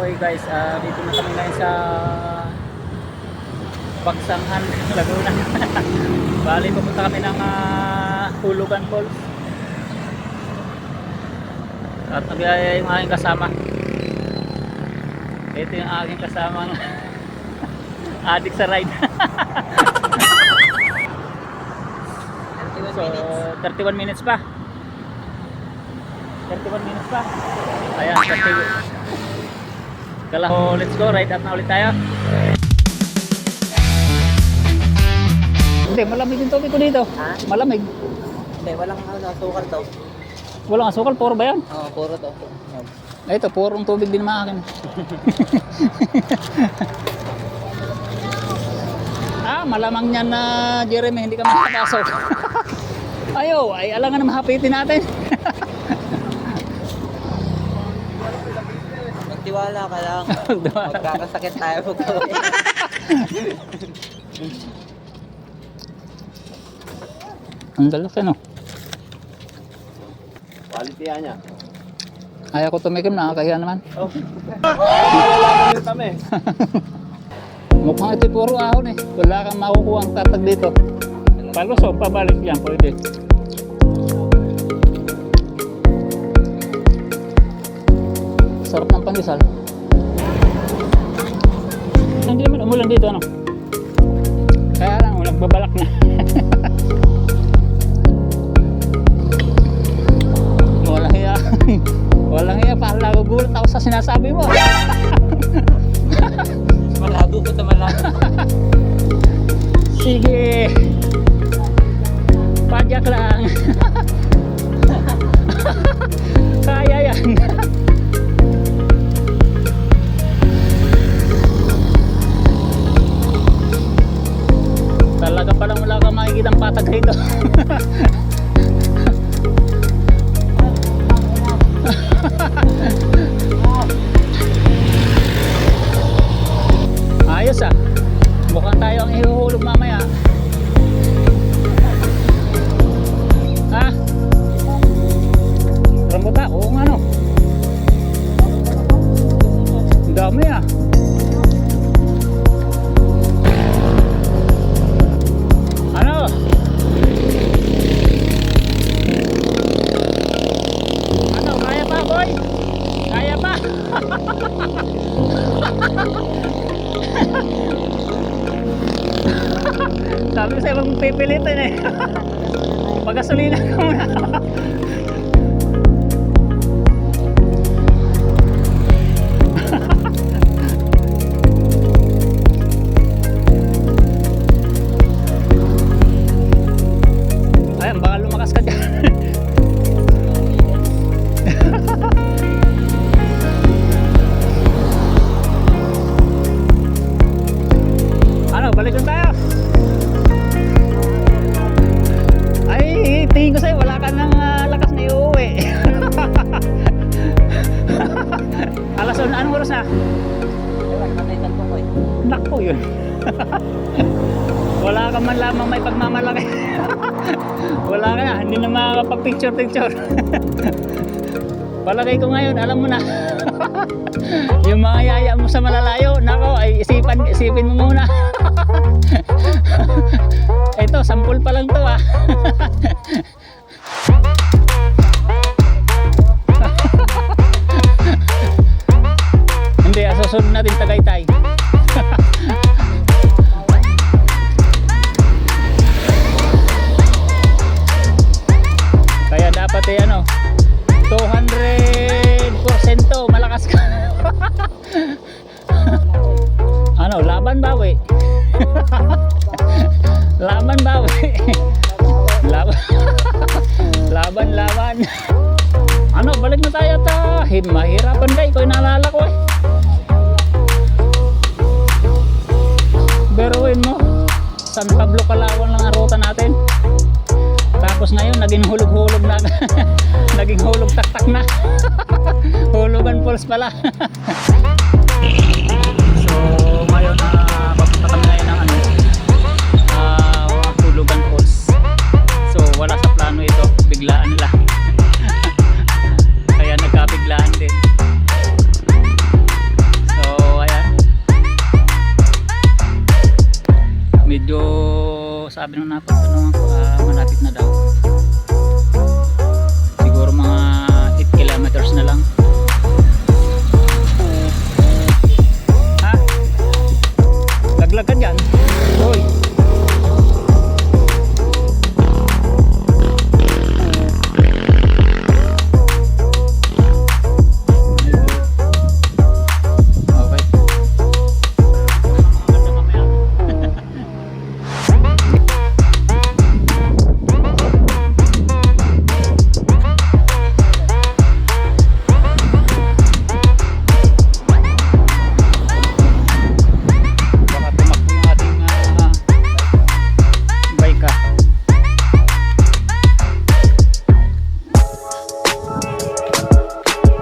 Okay guys, dito na kami ngayon sa Pagsanghan, Laguna. Bali, pupunta kami ng Hulugan Falls. At nagyaya yung aking kasama. Ito yung aking kasamang adik sa ride. So, 31 minutes pa. 31 minutes pa. Ayan, 30. So, let's go, ride up na ulit tayo. Hindi, malamig yung tubig ko dito. Ha? Malamig. Hindi, walang asukal to. Walang asukal, puro ba yan? Oo, puro to. Ay, ito, purong tubig din mga akin. Malamang niyan na Jeremy, hindi kami makapasok. Ayo, ay alangan na mahapitin natin. Magtiwala ka lang. Magkakasakit tayo pag Ang dalas ano? quality niya. Ayaw ko tumikim, nakakahiya naman. Oh. Kami. Mukhang ito puro ahon eh. Wala kang makukuha ang tatag dito. Palusog, pabalik yan, pwede. Sarap ng pandesal. Hindi naman umulan dito, ano? Kaya lang, nagbabalak na. Walang hiya. Walang hiya, parang nagugulat ako sa sinasabi mo. Malago ko ito, malago. Sige. Padyak lang. Kaya yan. Talaga palang wala kang makikita ang patag rito. Ayos ah. Mukhang tayo ang ihuhulog mamaya. Ha? Rambutan? Oo nga no. Ang dami ah. Ano? Ano? Kaya pa boy? Kaya pa? Sabi ko sa'yo, magpipilitin eh. Pagasolina ka muna. Ayan, baka lumakas ka dyan. Ano, balik na tayo. Ay, tingin ko sa'yo, wala ka ng lakas na iuwi. Alas, anong oras na? Nakaitan ko eh. Nakpo yun. Wala ka man lamang may pagmamalaki. Wala ka na, hindi na makakapag-picture-picture. Palagay ko ngayon, alam mo na. Yung mga yaya mo sa malalayo, nako, ay isipin mo muna. Ito, sampul pa lang to ah. Hindi, susunod natin Tagaytay. Kaya dapat eh ano, 200% malakas ka. Ano, laban bawi. Laban bawi. Laban. Ano, balik na tayo ta. Mahirapan kayo, ikaw naalala ko eh. Beruin mo, San Pablo Palawan lang ang ruta natin. Tapos ngayon, naging hulog-hulog na. Naging hulog taktak na. Hulugan Falls pala. So, ngayon, papunta kami ngayon ng Hulugan Falls. So, wala sa plano ito. Biglaan lang. Kaya nagkabiglaan din. sabi nung napagtanungan ko, malapit na daw. Siguro mga 8 kilometers na lang. Ha? Laglag ka dyan? Hoy! Okay. Maganda mamaya. Baka tumakbo yung ating bike ah.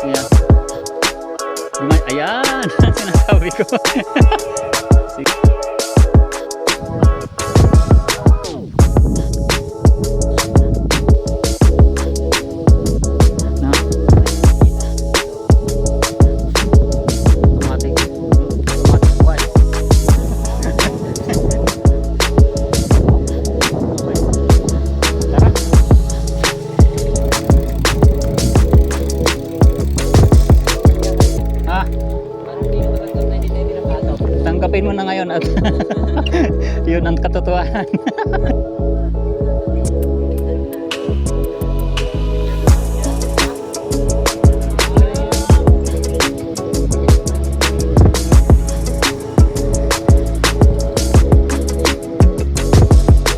Ayan. Ayan, sinasabi ko. Sige. Na. Automatic. Automatic white. Tara. Ah, Parang hindi ko tatanggap na hindi tayo pinapasok. tanggapin mo na ngayon at yun ang katotohanan.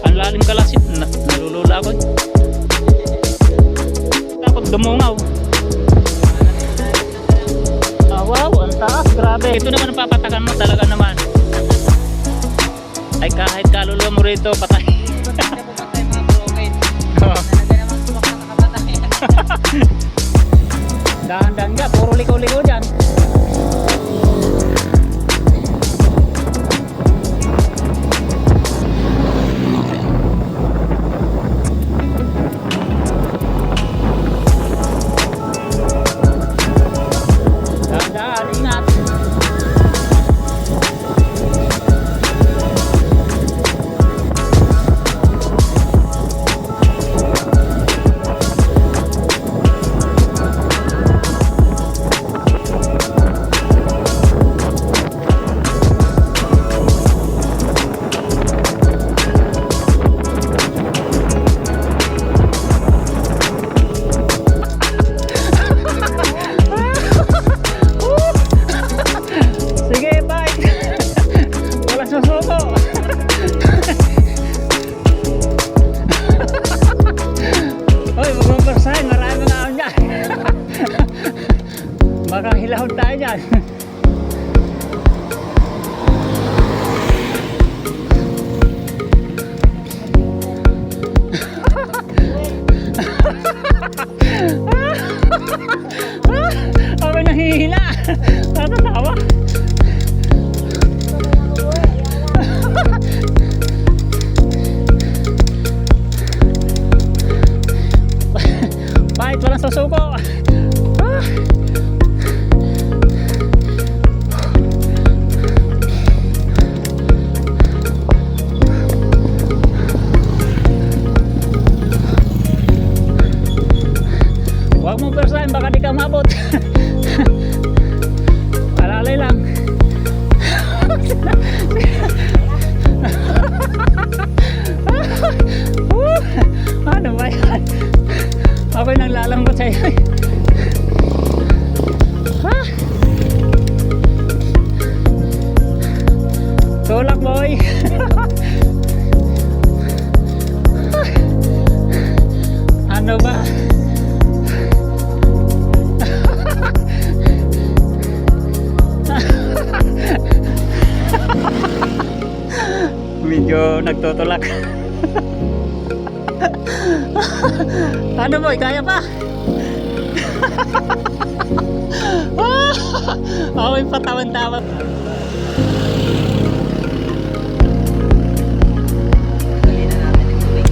Ang lalim kalasit, nalulula ako. Takot dumungaw. Ah, wow, ang taas, grabe. Ito naman ang papatakan mo talaga naman. Ay kahit kaluluwa mo rito, patay. Hindi po patay mga broken. Oh. Talaga naman sumakang nakapatay. Dahan-dahan ka, puro liko-liko dyan. Dahan-dahan, ingat. Sige, bye. Walang susuko. Hoy, magmampersahin. Marami nga ako dyan. Baka hilahon tayo dyan. Ako nahihila. Natatawa. Kahit walang susuko. Ah. Huwag mong persahin, baka di ka mabot. Alalay lang. Ano ba yan? Ako'y nang lalambot sa'yo. Ha? Tulak boy. Ano ba? Medyo nagtutulak. Ano boy, kaya pa? Ako'y patawan-tawan. Dali na natin yung tubig.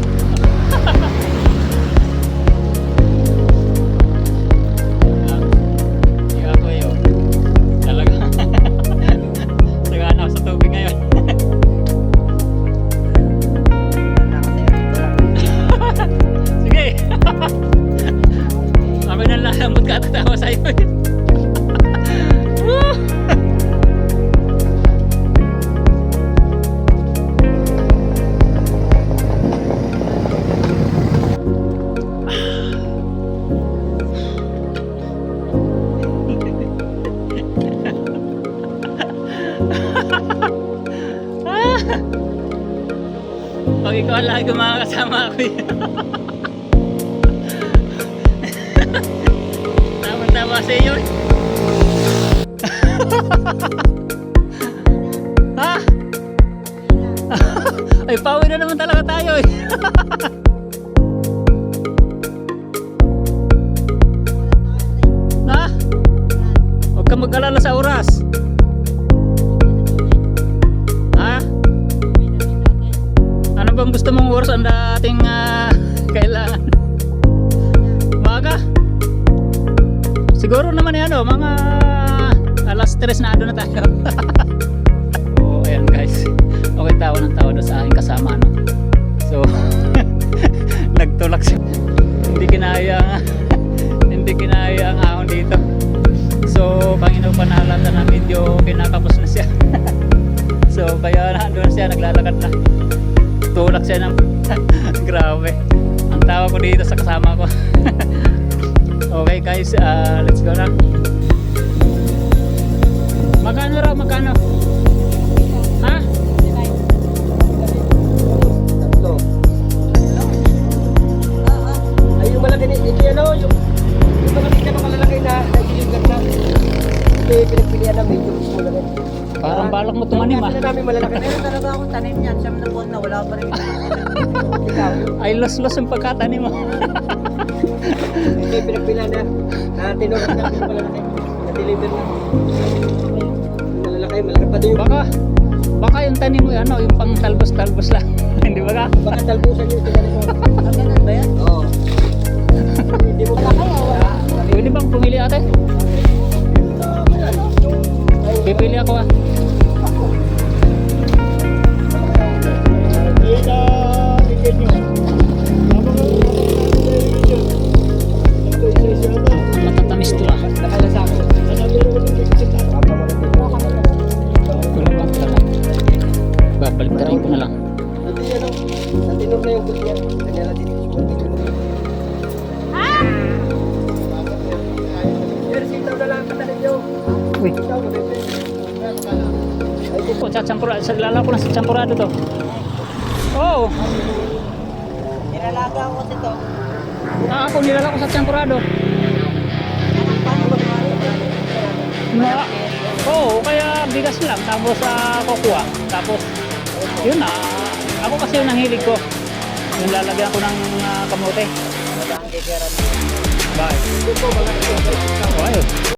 Yung ako yun. Talaga. Sagana ako sa tubig ngayon. Ikaw ang lagi mga kasama ko eh. Tama-tama sa iyo eh. Ha? Ay, pauwi na naman talaga tayo eh. Ha? Huwag ka mag-alala sa oras. Ha? Ano bang gusto mong oras ang dating kailangan? Maga? Siguro naman yan mga alas 3 na ado na tayo. Oh, ayan guys. Okay, tawa ng tawa doon sa aking kasama, no? So, nagtulak siya. Hindi kinaya ang ahon dito. So, Panginoon panalata na medyo kinakapos na siya. So, kaya nandun siya, naglalakad na. Tulak siya ng grabe. Ang tawa ko dito sa kasama ko. Okay guys, let's go na. Magkano raw? Magkano? Ha? Tatlo. Ay, yung malaki ni, ito yan o, yung malaki ka na malalaki na, nagiligan na. Ito yung pinagpilihan na medyo gusto lang eh. Parang balak mo tumanim ah. Kasi na namin malalaki na. Meron talaga akong tanim niyan. Siyam na buwan na wala pa rin. Ikaw, Ay, los-los yung pagkatanim mo. ito yung pinagpilihan na tinurok na yung malalaki. Na-deliver na. Malaki pa din yung Baka yung tanim mo ano, yung pang talbos-talbos lang. Hindi ba ka? baka talbusan yung tinanong mo. Ah, ganun ba yan? Oo. Hindi mo kaya. Pwede bang pumili ate? Pipili ako ah. Matatamis to ah. Babalik tarin ko na lang. Natinor na yung buti yan. Kanya lang dito. Pero sitaw na lang katanin nyo. Uy, Sitaw, maganda. po, lala ko na sa champurado to. Oh, Nilalaga ko kasi to. ako nilala ko sa champurado. Paano ba gumagawa? Oo, kaya bigas lang tapos kukuha. Tapos yun na. Ako kasi yung nanghilig ko. Yung lalagyan ko ng kamote. Wala ang kikeran. Bye. Oh, ayun.